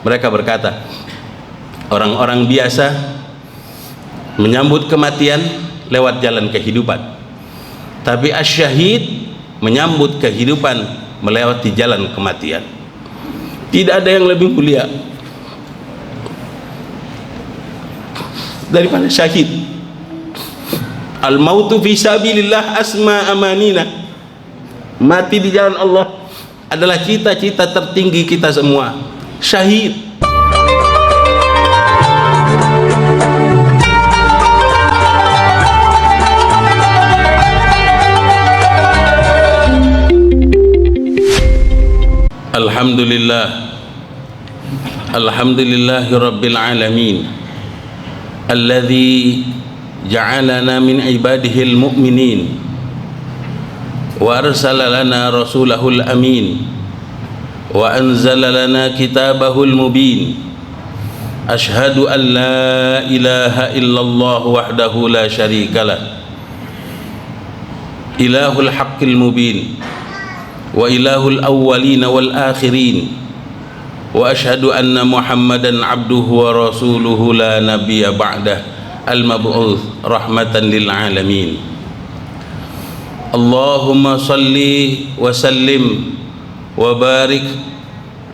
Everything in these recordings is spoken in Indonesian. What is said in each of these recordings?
Mereka berkata, orang-orang biasa menyambut kematian lewat jalan kehidupan, tapi asyahid menyambut kehidupan melewati jalan kematian. Tidak ada yang lebih mulia daripada syahid. Al-mautu fi sabilillah asma amanina. Mati di jalan Allah adalah cita-cita tertinggi kita semua. Syahid. Alhamdulillah, alhamdulillahi rabbil alamin, alladzi ja'alana min ibadihil mu'minin wa arsala lana rasulahul amin wa anzala lana kitabahul mubin. Ashhadu an la ilaha illallah wahdahu la syarikalah, ilahul haqqil mubin wa ilahul awwalin wal akhirin, wa ashhadu anna muhammadan abduhu wa rasuluhu la nabiyya ba'dah, al-mab'uts rahmatan lil alamin. Allahumma salli wa sallim wa barik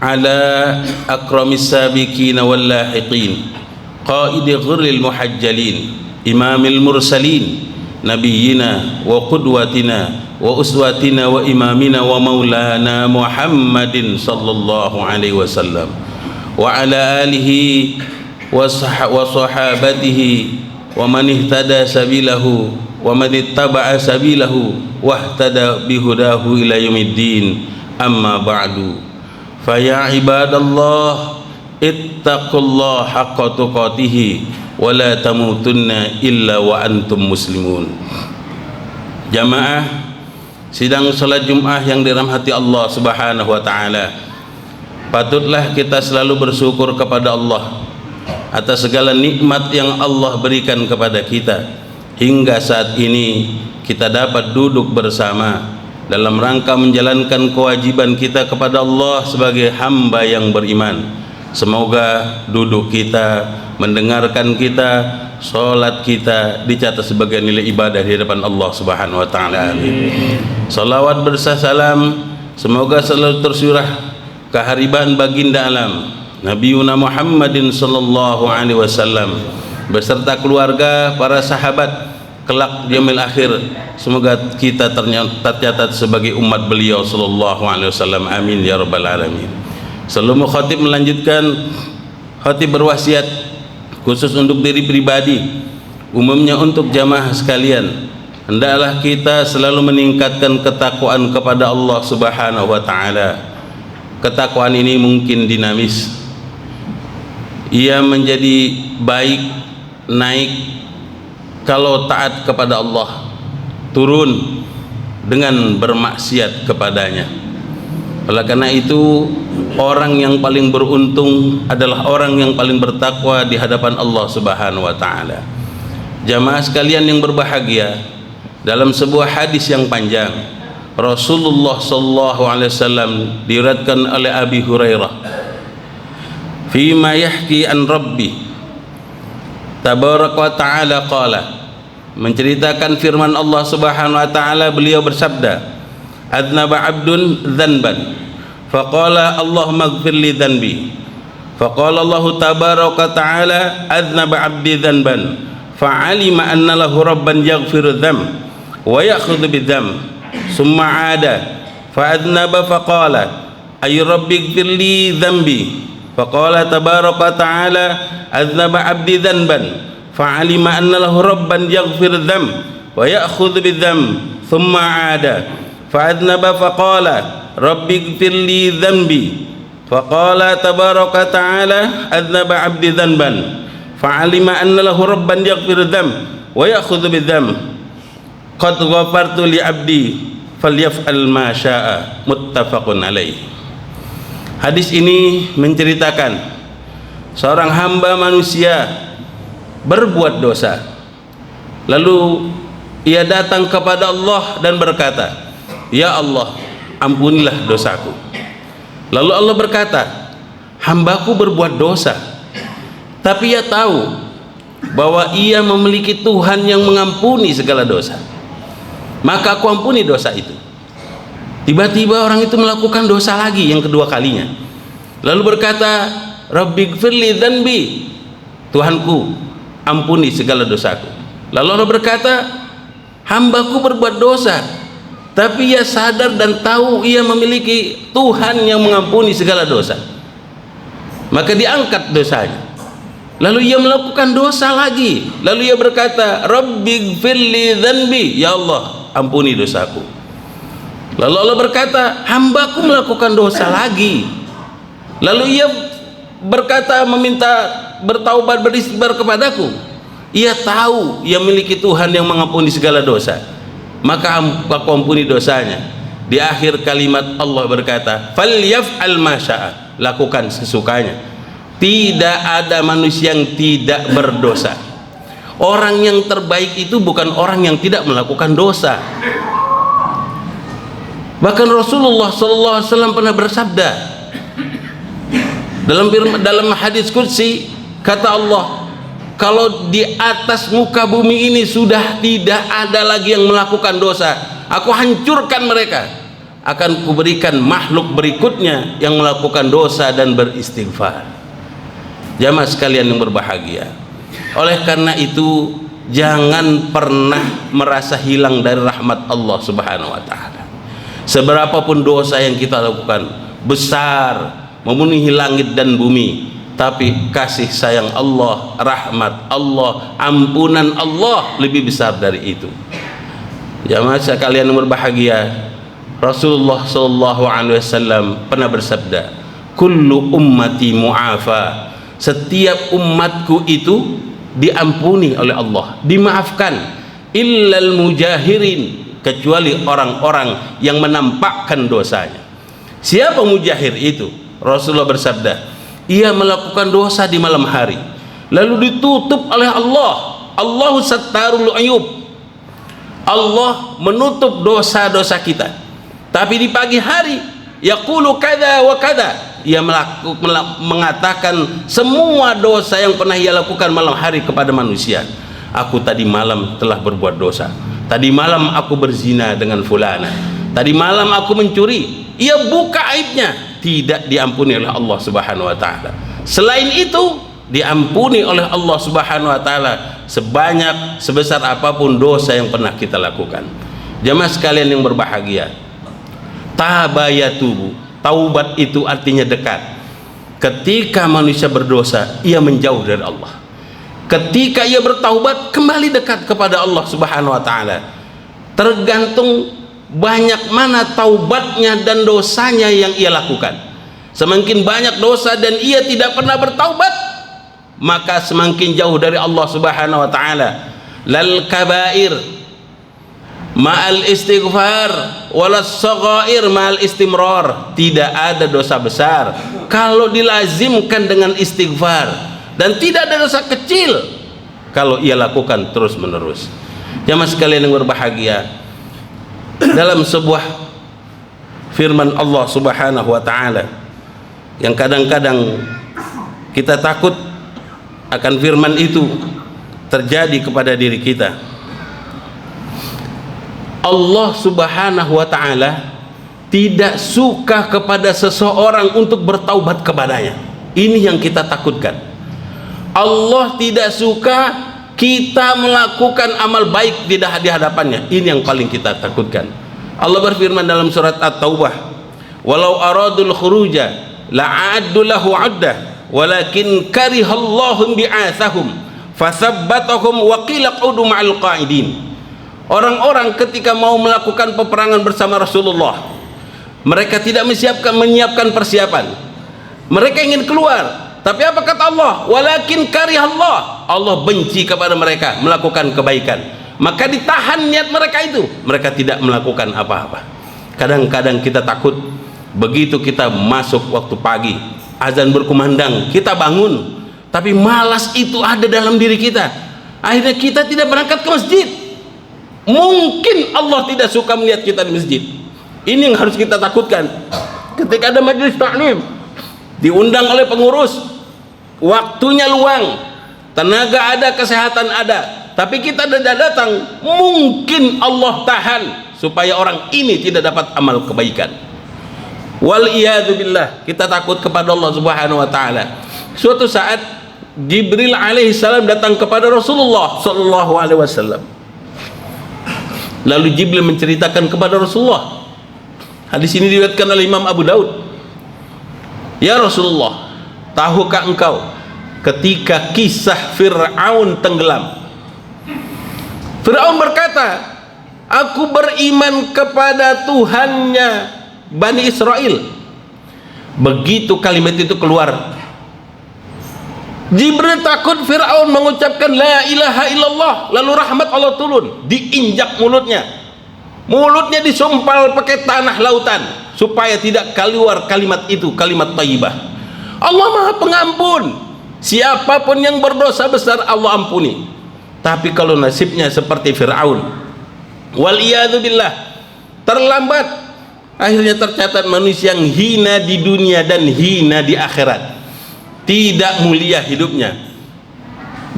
ala akramis sabiqin wal lahiqin, qaidi ghurril muhajjalin, imamil mursalin, nabiyyina wa qudwatina wa uswatina wa imamina wa maulana Muhammadin sallallahu alaihi wasallam wa ala alihi wa sahabatihi wa man ihtada sabilahu wa man ittaba'a sabilahu wa ihtada bihudahu ila yaumiddin. Amma ba'du, fa ya ibadallah ittaqullaha haqqa tuqatih wa la tamutunna illa wa antum muslimun. Jamaah sidang salat Jumat yang dirahmati Allah Subhanahu wa taala, patutlah kita selalu bersyukur kepada Allah atas segala nikmat yang Allah berikan kepada kita. Hingga saat ini kita dapat duduk bersama dalam rangka menjalankan kewajiban kita kepada Allah sebagai hamba yang beriman. Semoga duduk kita, mendengarkan kita, salat kita dicatat sebagai nilai ibadah di hadapan Allah Subhanahu wa taala. Amin. Salawat bersalam semoga selalu tercurah keharibaan baginda alam Nabiuna Muhammadin sallallahu alaihi wasallam beserta keluarga, para sahabat kelak di yaumil akhir. Semoga kita tercatat sebagai umat beliau sallallahu alaihi wasallam. Amin ya rabbal alamin. Sebelum khatib melanjutkan, khatib berwasiat khusus untuk diri pribadi, umumnya untuk jamaah sekalian, hendaklah kita selalu meningkatkan ketakwaan kepada Allah Subhanahu wa taala. Ketakwaan ini mungkin dinamis. Ia menjadi baik, naik kalau taat kepada Allah, turun dengan bermaksiat kepadanya. Oleh karena itu, orang yang paling beruntung adalah orang yang paling bertakwa di hadapan Allah Subhanahu wa taala. Jamaah sekalian yang berbahagia, dalam sebuah hadis yang panjang, Rasulullah sallallahu alaihi wasallam diriwayatkan oleh Abi Hurairah, fima yahki an Rabbi tabaraka wa ta'ala qala, menceritakan firman Allah Subhanahu wa taala, beliau bersabda, adnaba abdun dzanban faqala Allahumma ighfir li dzanbi, faqala Allah tabaraka wa ta'ala adnaba abdi dzanban fa'alima anna lahu rabban yaghfiru dzam wa ya'khudhu bidzam summa 'ada fa'adnaba faqala ay rabbi ighfir li dzambi, faqala tabaraka ta'ala adnaba abdi dzanban fa'alima anna lahu rabban yaghfir dzam wa ya'khudhu bidzam thumma 'ada fa'adnaba faqala rabbi ighfir li dzambi, faqala tabaraka ta'ala adnaba abdi dzanban fa'alima anna lahu rabban yaghfir dzam wa ya'khudhu bidzam qad ghafartu li abdi falyaf'al ma syaa, muttafaqun alaih. Hadis ini menceritakan seorang hamba manusia berbuat dosa, lalu ia datang kepada Allah dan berkata, ya Allah, ampunilah dosaku. Lalu Allah berkata, hambaku berbuat dosa, tapi ia tahu bahwa ia memiliki Tuhan yang mengampuni segala dosa, maka aku ampuni dosa itu. Tiba-tiba orang itu melakukan dosa lagi yang kedua kalinya, lalu berkata, Rabbighfirli dzanbi, Tuhanku ampuni segala dosaku. Lalu Allah berkata, hambaku berbuat dosa, tapi ia sadar dan tahu ia memiliki Tuhan yang mengampuni segala dosa, maka diangkat dosanya. Lalu ia melakukan dosa lagi, lalu ia berkata, Rabbighfirli dzanbi, ya Allah ampuni dosaku. Lalu Allah berkata, hambaku melakukan dosa lagi, lalu ia berkata, meminta bertaubat, beristighfar kepadaku. Ia tahu ia memiliki Tuhan yang mengampuni segala dosa, maka aku ampuni dosanya. Di akhir kalimat Allah berkata, falyaf'al ma syaa, lakukan sesukanya. Tidak ada manusia yang tidak berdosa. Orang yang terbaik itu bukan orang yang tidak melakukan dosa. Bahkan Rasulullah SAW pernah bersabda dalam hadis qudsi, kata Allah, kalau di atas muka bumi ini sudah tidak ada lagi yang melakukan dosa, aku hancurkan mereka, akan kuberikan makhluk berikutnya yang melakukan dosa dan beristighfar. Jamaah sekalian yang berbahagia, oleh karena itu jangan pernah merasa hilang dari rahmat Allah Subhanahu wa taala. Seberapapun dosa yang kita lakukan, besar, memenuhi langit dan bumi, tapi kasih sayang Allah, rahmat Allah, ampunan Allah lebih besar dari itu. Jamaah sekalian yang berbahagia, Rasulullah SAW pernah bersabda, kullu ummati mu'afa, setiap umatku itu diampuni oleh Allah, dimaafkan, illal mujahirin, kecuali orang-orang yang menampakkan dosanya. Siapa mujahir itu? Rasulullah bersabda, ia melakukan dosa di malam hari, lalu ditutup oleh Allah. Allahu sattarul uyub, Allah menutup dosa-dosa kita. Tapi di pagi hari, yaqulu kada wa kada, ia mengatakan semua dosa yang pernah ia lakukan malam hari kepada manusia. Aku tadi malam telah berbuat dosa, tadi malam aku berzina dengan fulana, tadi malam aku mencuri. Ia buka aibnya, tidak diampuni oleh Allah Subhanahu wa taala. Selain itu diampuni oleh Allah Subhanahu wa taala sebesar apapun dosa yang pernah kita lakukan. Jamaah sekalian yang berbahagia, tabayatubu, taubat itu artinya dekat. Ketika manusia berdosa, ia menjauh dari Allah. Ketika ia bertaubat, kembali dekat kepada Allah Subhanahu wa taala. Tergantung banyak mana taubatnya dan dosanya yang ia lakukan. Semakin banyak dosa dan ia tidak pernah bertaubat, maka semakin jauh dari Allah Subhanahu wa taala. Lal kabair ma'al istighfar walas saghair ma'al istimrar. Tidak ada dosa besar kalau dilazimkan dengan istighfar, dan tidak ada dosa kecil kalau ia lakukan terus menerus. Jamaah sekalian yang berbahagia, dalam sebuah firman Allah Subhanahu wa taala yang kadang-kadang kita takut akan firman itu terjadi kepada diri kita. Allah Subhanahu wa taala tidak suka kepada seseorang untuk bertaubat kepadanya. Ini yang kita takutkan. Allah tidak suka kita melakukan amal baik di hadapannya. Ini yang paling kita takutkan. Allah berfirman dalam surat At-Taubah, walau aradul khuruja la'addu lahu 'addah walakin karihallahu bi'atsahum fasabbatahum wa qila qudu ma'al qa'idin. Orang-orang ketika mau melakukan peperangan bersama Rasulullah, mereka tidak menyiapkan persiapan. Mereka ingin keluar, tapi apa kata Allah? Walakin karihallah, Allah benci kepada mereka melakukan kebaikan, maka ditahan niat mereka itu. Mereka tidak melakukan apa-apa. Kadang-kadang kita takut, begitu kita masuk waktu pagi, azan berkumandang, kita bangun, tapi malas itu ada dalam diri kita. Akhirnya kita tidak berangkat ke masjid. Mungkin Allah tidak suka melihat kita di masjid. Ini yang harus kita takutkan. Ketika ada majelis taklim, diundang oleh pengurus, waktunya luang, tenaga ada, kesehatan ada, tapi kita tidak datang, mungkin Allah tahan supaya orang ini tidak dapat amal kebaikan. Wal iyadu billah, kita takut kepada Allah Subhanahu wa taala. Suatu saat Jibril alaihi salam datang kepada Rasulullah sallallahu alaihi wasallam. Lalu Jibril menceritakan kepada Rasulullah. Hadis ini diriwayatkan oleh Imam Abu Daud. Ya Rasulullah, tahukah engkau ketika kisah Fir'aun tenggelam? Fir'aun berkata, aku beriman kepada Tuhannya Bani Israel. Begitu kalimat itu keluar, Jibril takut Fir'aun mengucapkan la ilaha illallah, lalu rahmat Allah turun, diinjak mulutnya disumpal pakai tanah lautan supaya tidak keluar kalimat itu, kalimat thayyibah. Allah Maha Pengampun, siapapun yang berdosa besar Allah ampuni. Tapi kalau nasibnya seperti Fir'aun, wal iyadu billah, terlambat, akhirnya tercatat manusia yang hina di dunia dan hina di akhirat, tidak mulia hidupnya.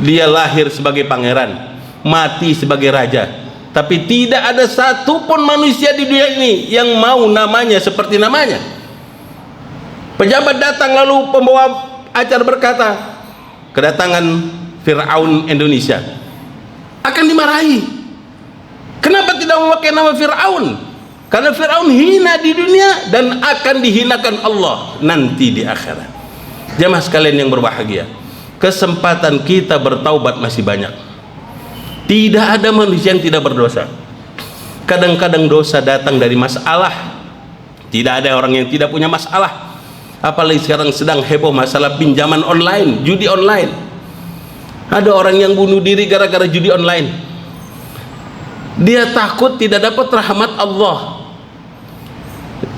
Dia lahir sebagai pangeran, mati sebagai raja, tapi tidak ada satupun manusia di dunia ini yang mau namanya seperti namanya. Pejabat datang, lalu pembawa acara berkata, kedatangan Fir'aun Indonesia, akan dimarahi. Kenapa tidak memakai nama Fir'aun? Karena Fir'aun hina di dunia dan akan dihinakan Allah nanti di akhirat. Jemaah sekalian yang berbahagia, kesempatan kita bertaubat masih banyak. Tidak ada manusia yang tidak berdosa. Kadang-kadang dosa datang dari masalah. Tidak ada orang yang tidak punya masalah. Apalagi sekarang sedang heboh masalah pinjaman online, judi online. Ada orang yang bunuh diri gara-gara judi online. Dia takut tidak dapat rahmat Allah.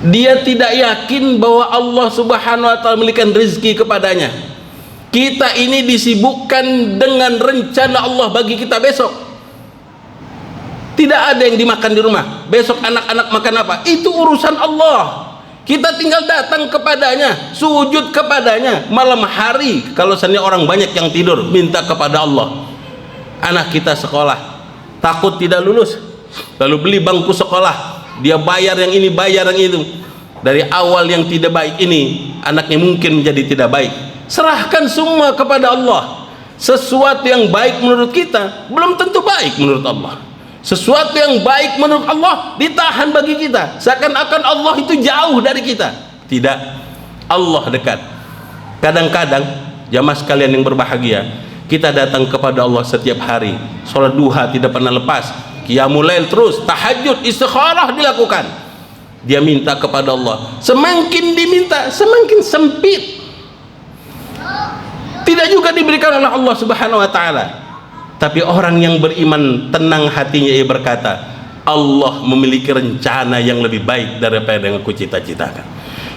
Dia tidak yakin bahwa Allah Subhanahu wa taala memberikan rezeki kepadanya. Kita ini disibukkan dengan rencana Allah bagi kita besok. Tidak ada yang dimakan di rumah. Besok anak-anak makan apa? Itu urusan Allah. Kita tinggal datang kepadanya, sujud kepadanya. Malam hari kalau seandainya orang banyak yang tidur, minta kepada Allah. Anak kita sekolah, takut tidak lulus, lalu beli bangku sekolah. Dia bayar yang ini, bayar yang itu. Dari awal yang tidak baik ini, anaknya mungkin menjadi tidak baik. Serahkan semua kepada Allah. Sesuatu yang baik menurut kita belum tentu baik menurut Allah. Sesuatu yang baik menurut Allah ditahan bagi kita, seakan-akan Allah itu jauh dari kita. Tidak, Allah dekat. Kadang-kadang jamaah sekalian yang berbahagia, kita datang kepada Allah setiap hari. Sholat duha tidak pernah lepas, qiyamul lail terus, tahajud, istikharah dilakukan. Dia minta kepada Allah, semakin diminta semakin sempit, tidak juga diberikan oleh Allah Subhanahu wa taala. Tapi orang yang beriman tenang hatinya, ia berkata, Allah memiliki rencana yang lebih baik daripada yang aku cita-citakan.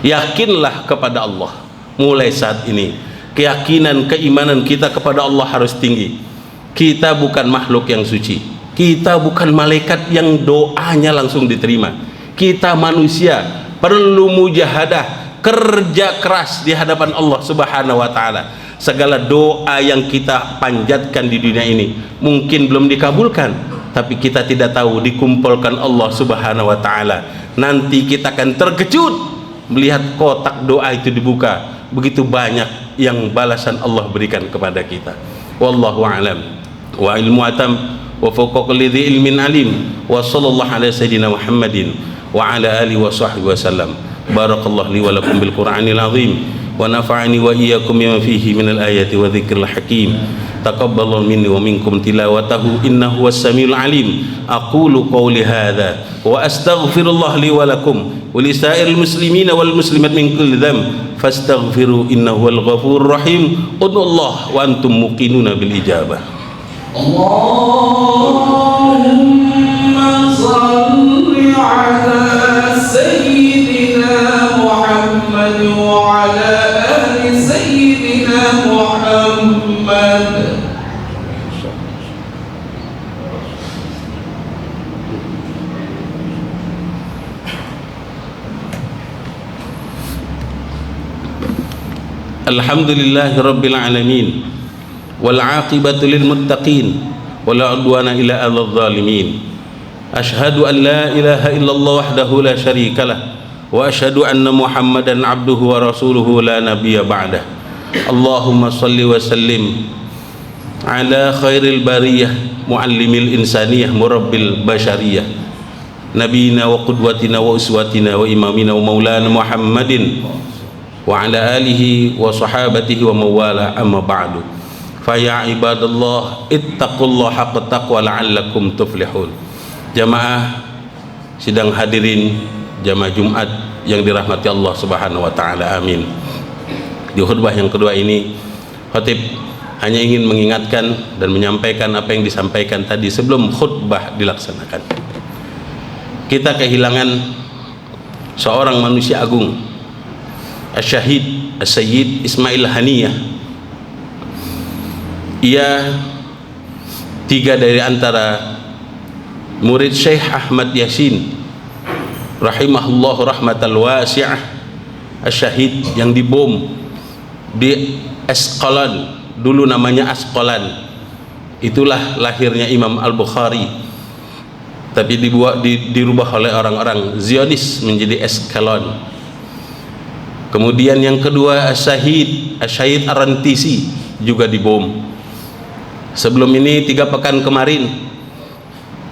Yakinlah kepada Allah mulai saat ini. Keyakinan, keimanan kita kepada Allah harus tinggi. Kita bukan makhluk yang suci, kita bukan malaikat yang doanya langsung diterima. Kita manusia, perlu mujahadah, kerja keras di hadapan Allah Subhanahu wa taala. Segala doa yang kita panjatkan di dunia ini mungkin belum dikabulkan, tapi kita tidak tahu dikumpulkan Allah Subhanahu wa taala. Nanti kita akan terkejut melihat kotak doa itu dibuka, begitu banyak yang balasan Allah berikan kepada kita. Wallahu a'lam wa ilmu atam wa fawqa kulli dhi ilmin alim wa sallallahu ala sayyidina Muhammadin wa ala alihi wa sahbihi wasallam. Barakallahu li wa lakum bil Qur'anil azim wa nafa'ani wa iyyakum bima fihi minal ayati wa dzikril hakim. Taqabbalallahu minni wa minkum tilawatahu innahu was-samiul alim. Aqulu qawli hadza wa astaghfirullah li wa lakum wa li sa'iril muslimina wal muslimat min kulli dhanb fastaghfiru innahu wal ghafurur rahim. Ud'ullaha wa antum muqinuna bil ijabah. Allahumma shalli ala sayyidina Muhammad wa ala ali sayyidina Muhammad. Alhamdulillahi rabbil alamin, wal aqibatu lil muttaqin, wala udwana illa 'alal zalimin. Asyhadu an la ilaha illallah wahdahu la syarikalah, wa asyhadu anna Muhammadan abduhu wa rasuluhu la nabiyya ba'dah. Allahumma salli wa sallim ala khairil bariyah, muallimil insaniyah, murabbil bashariyah, nabiyina wa qudwatina wa uswatina wa imamina wa maulana Muhammadin wa ala alihi wa sahabatihi wa mawala, amma ba'du. Fa ya ibadallah ittaqullaha haqqa taqwa la'allakum tuflihun. Jamaah sidang hadirin jamaah Jumat yang dirahmati Allah Subhanahu wa taala, amin. Di khutbah yang kedua ini, khatib hanya ingin mengingatkan dan menyampaikan apa yang disampaikan tadi sebelum khutbah dilaksanakan. Kita kehilangan seorang manusia agung, Asy-Syahid As-Sayyid Ismail Haniyah. Ia tiga dari antara murid Syekh Ahmad Yasin rahimahullahu rahmatal wasi'ah. Asy-Syahid yang dibom di Asqalan, dulu namanya Asqalan. Itulah lahirnya Imam Al-Bukhari, tapi dirubah oleh orang-orang Zionis menjadi Asqalan. Kemudian yang kedua Asy-Syahid Ar-Rantisi juga dibom. Sebelum ini 3 pekan kemarin,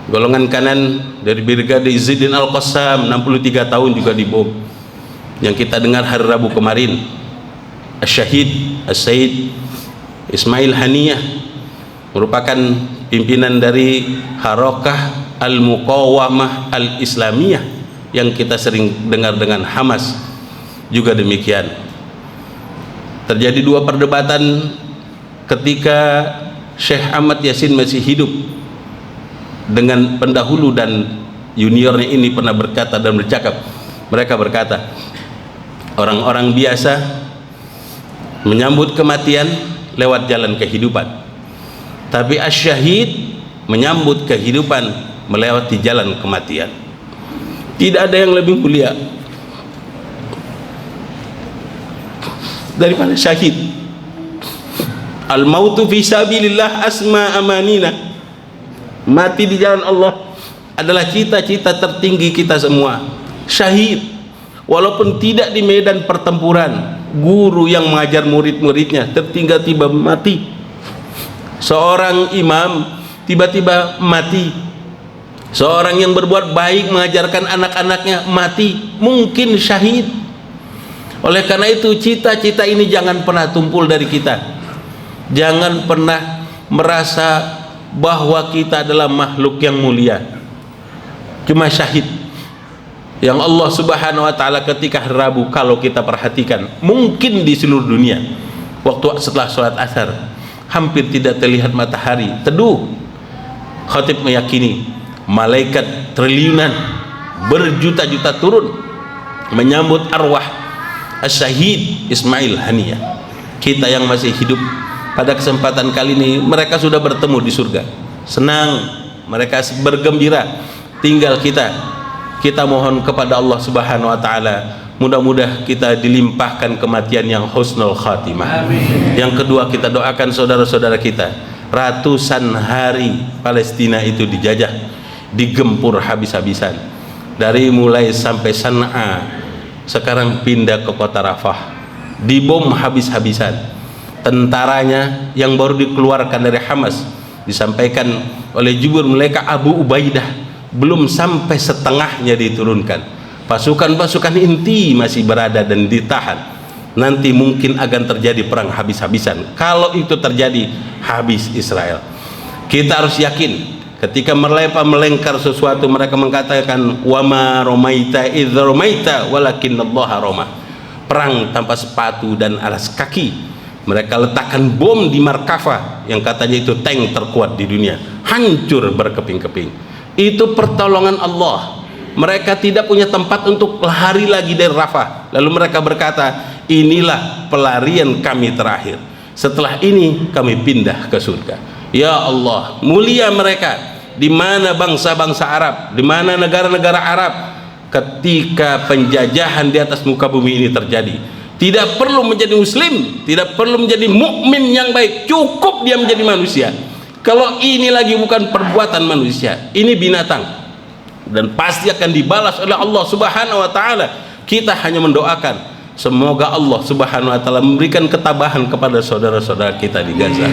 golongan kanan dari Brigade Izzuddin Al-Qassam 63 tahun juga dibom. Yang kita dengar hari Rabu kemarin, Asy-Syahid As-Sayyid Ismail Haniyah merupakan pimpinan dari Harakah Al-Muqawamah Al-Islamiyah yang kita sering dengar dengan Hamas. Juga demikian, terjadi 2 perdebatan ketika Syekh Ahmad Yasin masih hidup dengan pendahulu dan juniornya ini pernah berkata dan bercakap. Mereka berkata, orang-orang biasa menyambut kematian lewat jalan kehidupan, tapi Asy-Syahid menyambut kehidupan melewati jalan kematian. Tidak ada yang lebih mulia daripada syahid. Al-mautu fi sabilillah asma amanina. Mati di jalan Allah adalah cita-cita tertinggi kita semua. Syahid, walaupun tidak di medan pertempuran, guru yang mengajar murid-muridnya tiba-tiba mati. Seorang imam tiba-tiba mati. Seorang yang berbuat baik mengajarkan anak-anaknya mati, mungkin syahid. Oleh karena itu, cita-cita ini jangan pernah tumpul dari kita. Jangan pernah merasa bahwa kita adalah makhluk yang mulia, cuma syahid yang Allah Subhanahu wa taala ketika Rabu, kalau kita perhatikan, mungkin di seluruh dunia waktu setelah sholat asar hampir tidak terlihat matahari teduh. Khatib meyakini malaikat triliunan berjuta-juta turun menyambut arwah Asy-Syahid Ismail Haniyah. Kita yang masih hidup pada kesempatan kali ini, mereka sudah bertemu di surga, senang, mereka bergembira. Tinggal kita mohon kepada Allah Subhanahu wa taala, mudah-mudahan kita dilimpahkan kematian yang husnul khatimah. Amin. Yang kedua, kita doakan saudara-saudara kita. Ratusan hari Palestina itu dijajah, digempur habis-habisan, dari mulai sampai San'a, sekarang pindah ke kota Rafah, dibom habis-habisan. Tentaranya yang baru dikeluarkan dari Hamas, disampaikan oleh Jubur Melaika Abu Ubaidah, belum sampai setengahnya diturunkan. Pasukan-pasukan inti masih berada dan ditahan. Nanti mungkin akan terjadi perang habis-habisan. Kalau itu terjadi, habis Israel. Kita harus yakin, ketika melengkar sesuatu, mereka mengatakan wama romaita idz romaita walakinallaha roma. Perang tanpa sepatu dan alas kaki. Mereka letakkan bom di Markava yang katanya itu tank terkuat di dunia, hancur berkeping-keping. Itu pertolongan Allah. Mereka tidak punya tempat untuk lari lagi dari Rafah. Lalu mereka berkata, inilah pelarian kami terakhir, setelah ini kami pindah ke surga. Ya Allah, mulia mereka. Di mana bangsa-bangsa Arab, di mana negara-negara Arab ketika penjajahan di atas muka bumi ini terjadi, Tidak perlu menjadi muslim, tidak perlu menjadi mukmin yang baik, cukup dia menjadi manusia. Kalau ini lagi bukan perbuatan manusia, ini binatang, dan pasti akan dibalas oleh Allah Subhanahu wa taala. Kita hanya mendoakan semoga Allah Subhanahu wa taala memberikan ketabahan kepada saudara-saudara kita di Gaza.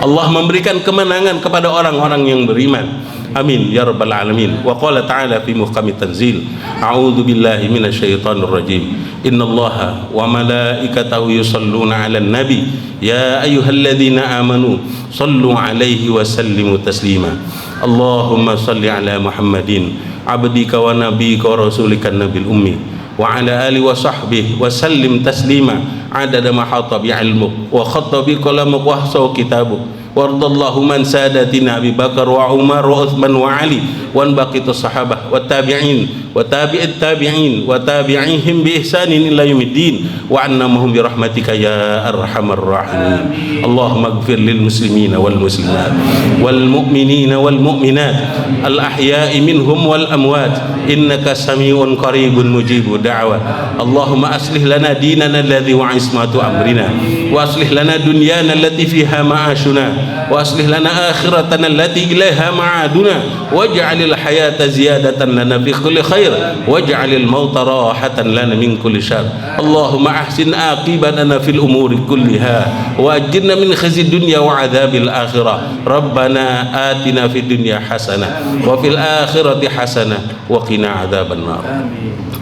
Allah memberikan kemenangan kepada orang-orang yang beriman. Amin ya rabbal alamin. Wa qala ta'ala fi muhkamit tanzil, a'udzu billahi minasyaitonir rajim. Innallaha wa malaikatahu yusholluna 'alan nabi ya ayyuhalladzina amanu shallu 'alaihi wa sallimu taslima. Allahumma shalli 'ala Muhammadin abdika wa nabiyyika wa rasulika nabil ummi wa 'ala alihi wa sahbihi wa sallim taslima 'adada ma hata bi 'ilmuk wa khatta bi qalamuk wa ahsa kitabuk. Wardallahu man sadatina Abi Bakar wa Umar wa Uthman wa Ali wa baqitus sahabah wa tabi'in wa tabi'it tabi'in wa tabi'ihim bi ihsanin ila yaumiddin wa anna mahum bi rahmatika ya arhamar rahimin. Allahumma ighfir lil muslimina wal muslimat wal mu'minina wal mu'minat al ahya'i minhum wal amwat innaka sami'un qaribun mujibud da'wat. Allahumma aslih lana dinana alladhi wa ismatu amrina wa aslih lana dunyana allati fiha ma'ashuna wa aslih lana akhiratana allati ilaiha ma'aduna waj'alil hayata ziyadatan lana fi kulli khair waj'alil mauta rahatan lana min kulli syarr. Allahumma ahsin aqibatana fil umuri kulliha wa ajirna min khizyi dunya wa adzabil akhirah. Rabbana atina fid dunya hasanah wa fil akhirati hasanah wa qina adzaban nar.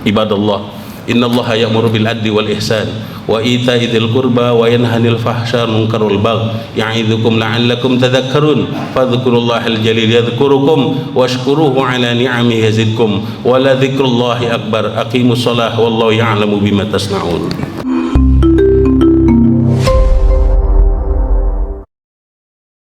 Ibadallah, innallaha ya'muru bil adli wal ihsan wa ita'i dzil qurba wa yanha 'anil fahsya'i wal munkari wal baghi ya'idzukum la'allakum tadhakkarun. Fadhkurullahal jalil yadhkurukum washkuruhu 'ala ni'amihi yazidkum wa la dzikrullahi akbar. Aqimus shalah wallahu ya'lamu bima tasna'un.